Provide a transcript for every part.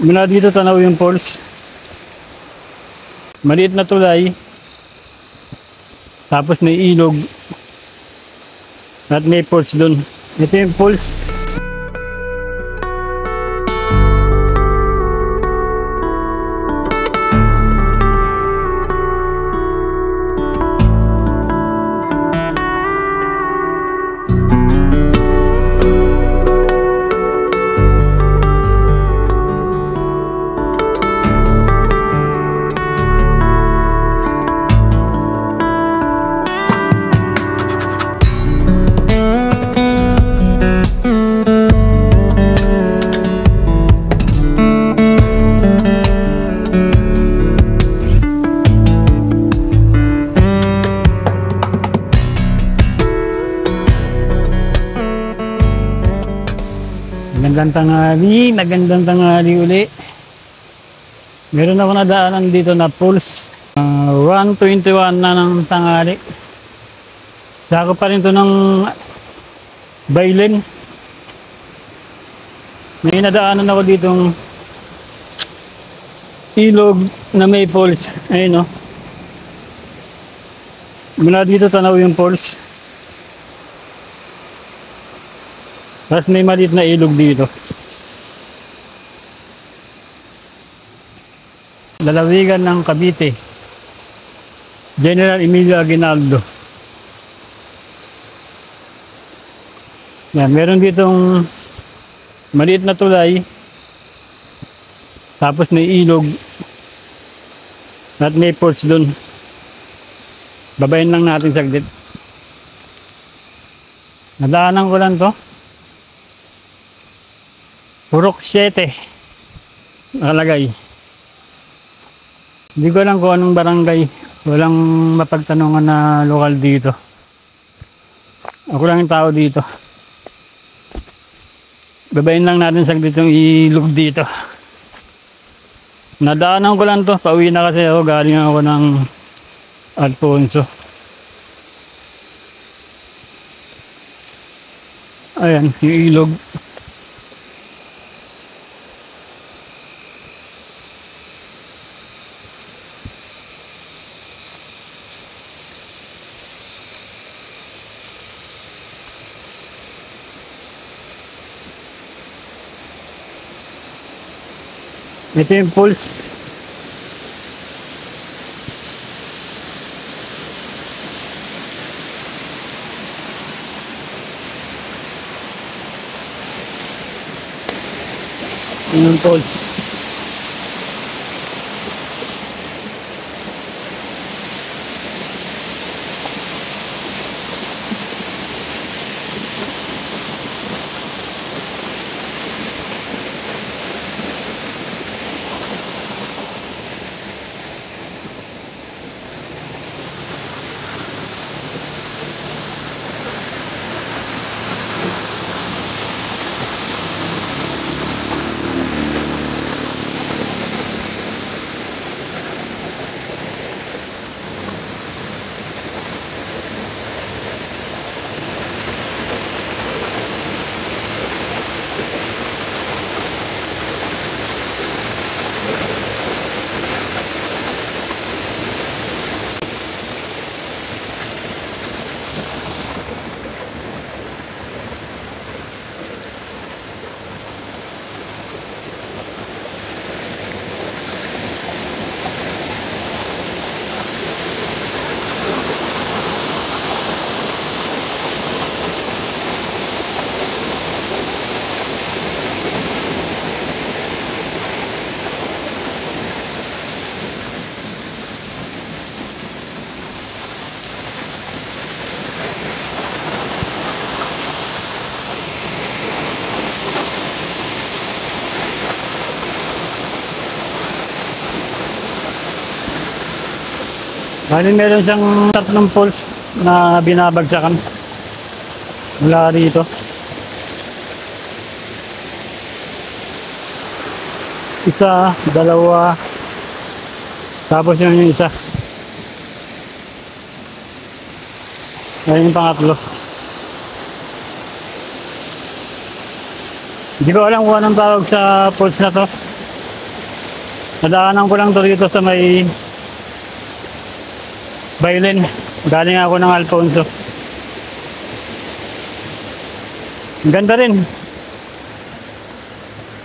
Mula dito tanaw yung falls. Maliit na tulay. Tapos may ilog. At may falls dun. Ito yung falls. Magandang tanghali uli. Meron ako nadaanan dito na falls. 1:21 na ng tanghali. Sakop pa rin to ng Baylen. May nadaanan ako ditong ilog na may falls. Ayun o. Mula dito tanaw yung falls. Tapos may maliit na ilog dito. Lalawigan ng Cavite. General Emilio Aguinaldo. Yan, meron ditong maliit na tulay. Tapos may ilog. At may falls dun. Babayin lang natin saglit. Nadaanan ko lang to. Purok 7 nakalagay. Hindi ko alam kung anong barangay. Walang mapagtanungan na lokal dito. Ako lang yung tao dito. Babayin lang natin saglit yung ilog dito. Nadaanan ko lang to. Pauwi na kasi ako. Galing ako ng Alfonso. Ayan, yung ilog. Ito yung falls. Ito yung falls. Bali meron siyang tatlong falls na binabagsakan mula rito. Isa, dalawa, tapos yun yung isa. Ayun yung pangatlo. Hindi ko alam kung anong tawag sa falls na to. Nadaanan ko lang to dito sa may Bailen. Galing ako ng Alfonso. Ang ganda rin.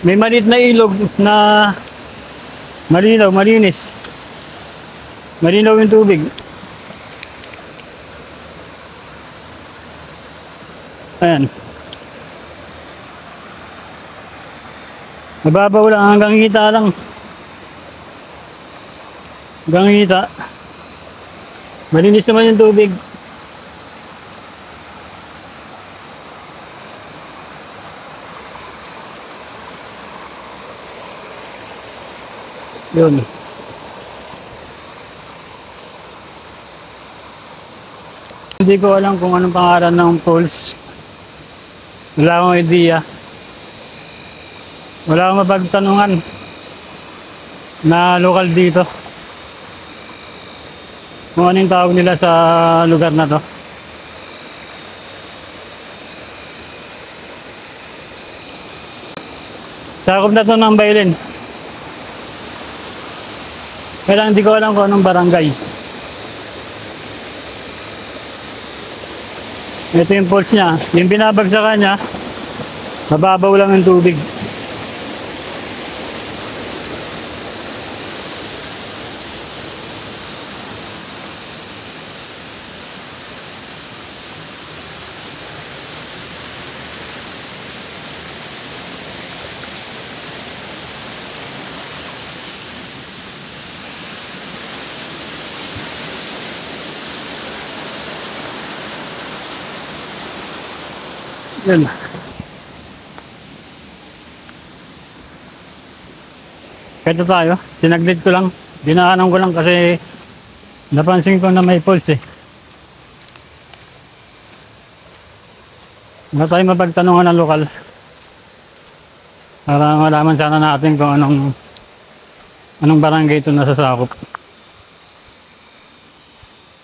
May maliit na ilog na malinaw, malinis. Malinaw yung tubig. Ayan. Mababaw lang, hanggang hita lang. Hanggang hita. Malinis naman yung tubig. Yun. Hindi ko alam kung anong pangalan ng falls. Wala akong idea. Wala akong mapagtanungan na lokal dito. Kung anong tawag nila sa lugar na to. Sakop na to ng Bailen. Kaya lang hindi ko alam kung anong barangay. Ito yung falls niya. Yung binabagsakan niya, mababaw lang yung tubig. Yun. Kaya tayo, sinaglit ko lang. Dinaanan ko lang kasi napansin ko na may falls eh. Wala tayo mapagtanungan ng lokal. Para malaman sana natin kung anong barangay ito nasasakop.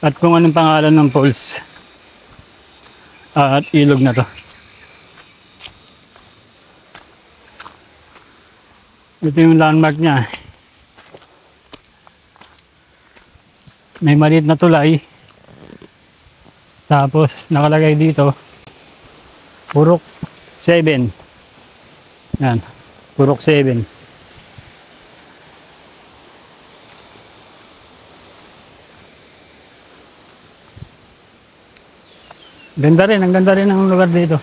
At kung anong pangalan ng falls at ilog na to. Ito yung landmark niya. May maliit na tulay. Tapos nakalagay dito Purok 7. Yan, Purok 7. Ganda rin, ang ganda rin ng lugar dito.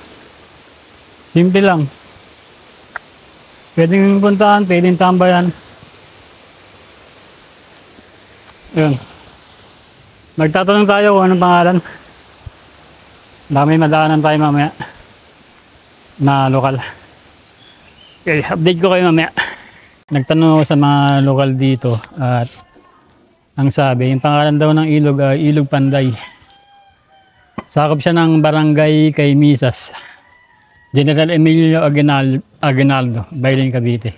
Simple lang. Pwedeng puntahan, pwedeng tambayan. Yun. Magtatanong tayo kung anong pangalan. Dami madaanan tayo mamaya na lokal. Okay, update ko kayo mamaya. Nagtanong ako sa mga lokal dito at ang sabi, yung pangalan daw ng ilog ay Ilog Panday. Sakop siya ng barangay kay Misas. General Emilio Aguinaldo, Bailen, Cavite.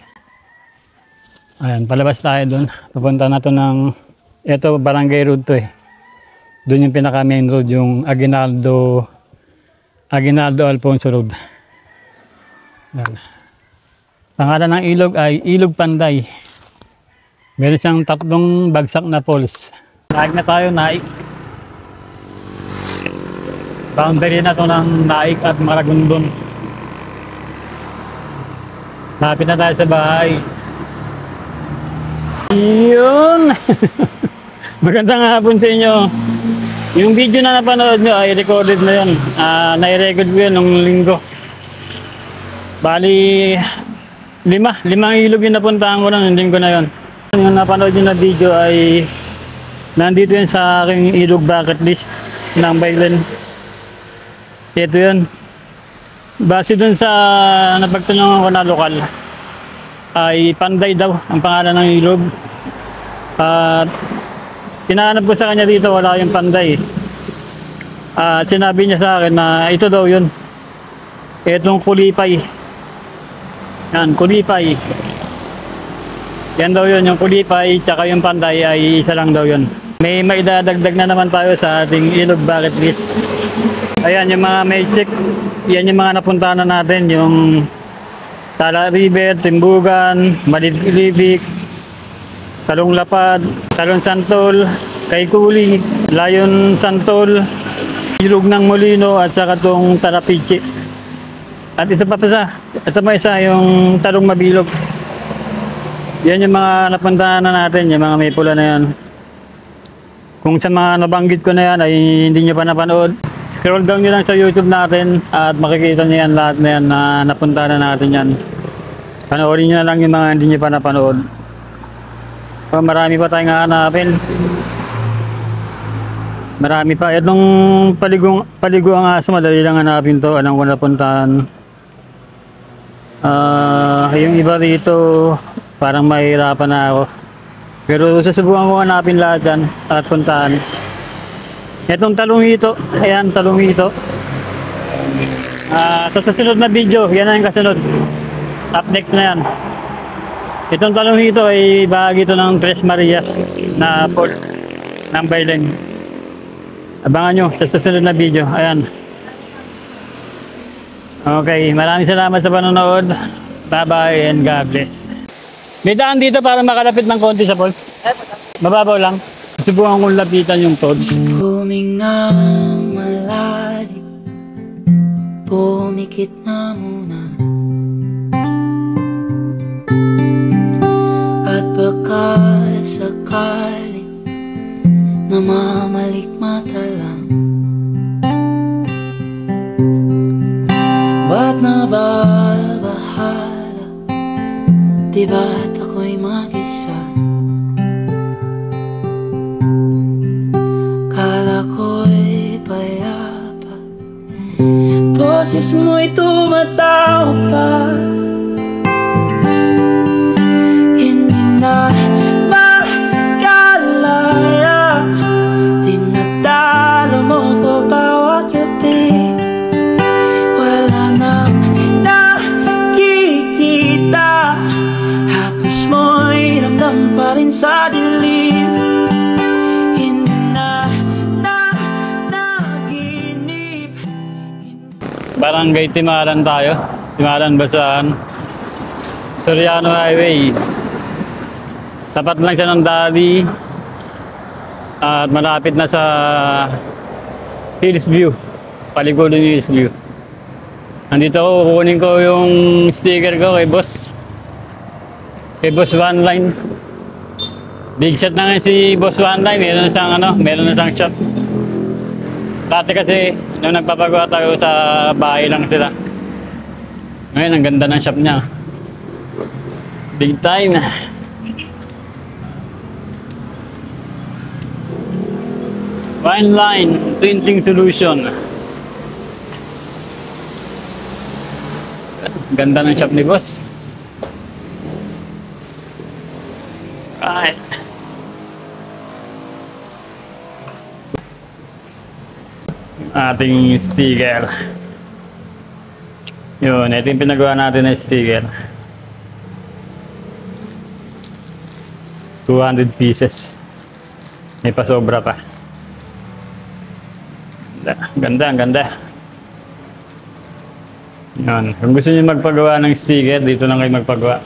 Ayan, palabas tayo doon. Pupunta na to ng, ito barangay road to eh. Doon yung pinaka main road, yung Aguinaldo Alfonso Road. Ayan. Pangalan ng ilog ay Ilog Panday. Meron siyang 3 bagsak na falls. Naik na tayo, Naik. Boundary na to ng Naik at Maragondon. Lapit na tayo sa bahay. Yun! Magandang hapon sa inyo. Yung video na napanood nyo ay recorded na yun. Nai-record ko yun nung linggo. Bali, 5 ilog yung napuntahan ko ng linggo na yun. Yung napanood nyo na video ay nandito yun sa aking ilog bucket list ng Bailen. Ito yun. Base dun sa napagtanungan ko na lokal ay Panday daw ang pangalan ng ilog. At tinahanap ko sa kanya dito, wala yung Panday. At sinabi niya sa akin na ito daw yun. Itong Kulipay. Yan, Kulipay. Yan daw yun, yung Kulipay tsaka yung Panday ay isa lang daw yun. May maidadagdag na naman tayo sa ating ilog bucket list. Ayan yung mga may check. Yan yung mga napuntahan na natin, yung Tala River, Timbugan, Malibik, talong lapad, talong santol, kay kuli, layon santol, ilog ng molino at saka tong tarapichi. At ito pa isa, at may isa yung talong mabilog. Yan yung mga napuntahan na natin, yung mga may pula na yan. Kung sa mga nabanggit ko na yan ay hindi nyo pa napanood, scroll down nyo lang sa YouTube natin at makikita nyo yan lahat na yan na napuntahan na natin yan. Panoorin nyo na lang yung mga hindi nyo pa napanood. Marami pa tayong hahanapin. Marami pa. Itong paligo ang aso, madali lang hanapin to. Alam ko napuntahan. Yung iba dito, parang mahirapan na ako. Pero susubukan ko hanapin lahat yan at puntahan. Itong talungito, ayan, talungito. Sa susunod na video, yan na yung kasunod. Up next na yan. Itong talungito ay bahagi ito ng Tres Marias na port ng Baylen. Abangan nyo sa susunod na video. Ayan. Okay, maraming salamat sa panonood. Bye-bye and God bless. May daan dito para makalapit ng konti sa falls. Mababaw lang. Subukan kong lapitan yung toads. Huminga malalim, pumikit na muna, at baka sakali namamalikmata lang. Ba't nababahala? Di ba't ako'y mag-isa? Kala ko'y payapa, boses mo'y tumatawag pa. Hindi na makalaya, tinatalo mo ko bawat gabi. Wala nang nakikita, hapos mo'y ramdam pa rin sa dilim. Barangay Timaran tayo. Timaran Basaan. Soriano Highway. Tapat lang siya ng Dali. At malapit na sa Hills View. Paligo ng Hills View. Nandito ako, kukunin ko yung sticker ko kay boss. Kay boss One Line. Big shot na nga si boss One Line. Meron na siyang meron na siyang shop. Dati kasi, nung nagpapagawa tayo sa bahay lang sila. Ngayon, ang ganda ng shop niya. Big time. One Line Printing Solution. Ganda ng shop ni boss. Right. Ating sticker. Yun, ito yung pinagawa natin na sticker. 200 pieces. May pasobra pa. Ganda, ang ganda. Yun. Kung gusto niyo magpagawa ng sticker, dito lang kayo magpagawa.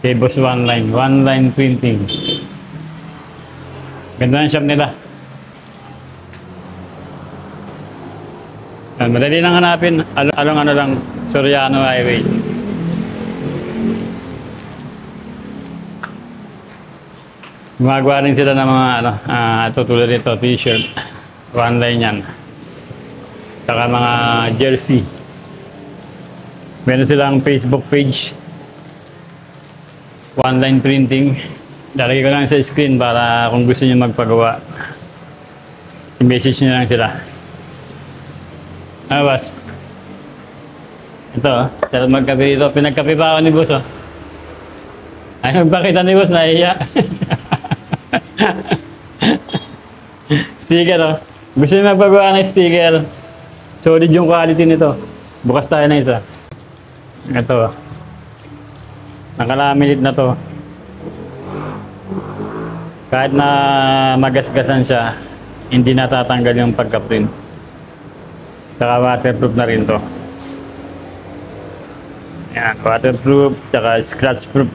Kay Boss One Line. One Line Printing. Ganda ng shop nila. Madali lang hanapin, along lang, Soriano Highway. Gumagawa rin sila ng mga tulad nito, t-shirt, One Line yan. Saka mga jersey. Meron silang Facebook page, One Line Printing. Lalagay ko lang sa screen para kung gusto niyo magpagawa, i-message niyo lang sila. Boss. Ito, sarap magkape dito. Pinagkape pa ako ni boss, Ay, magpakita ni boss, nahiya. Sticker, Gusto niyo magpagawa ng sticker. Solid yung quality nito. Bukas tayo na isa. Ito, nakalaminate na to. Kahit na magasgasan siya, hindi natatanggal yung pagka-print. Saka waterproof na rin to. Yan, waterproof, saka scratch proof.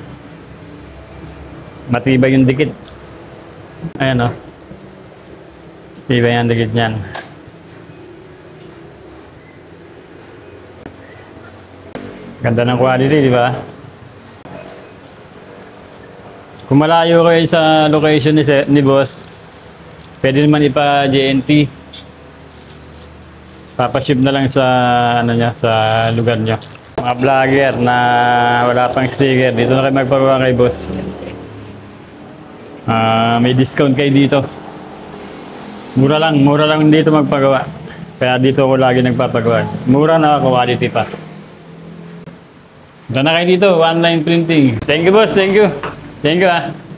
Matibay yung dikit. Ayan o. Matibay ang dikit niyan. Ganda ng quality, di ba? Kung malayo kayo sa location ni boss, pwede naman ipa-JNT. Papaship na lang sa ano niya, sa lugar niya. Mga vlogger na wala pang sticker, dito na kayo magpagawa kay boss. May discount kayo dito. Mura lang dito magpagawa. Kaya dito ako lagi nagpapagawa. Mura na quality pa. Punta na kayo dito, online printing. Thank you boss, thank you. Thank you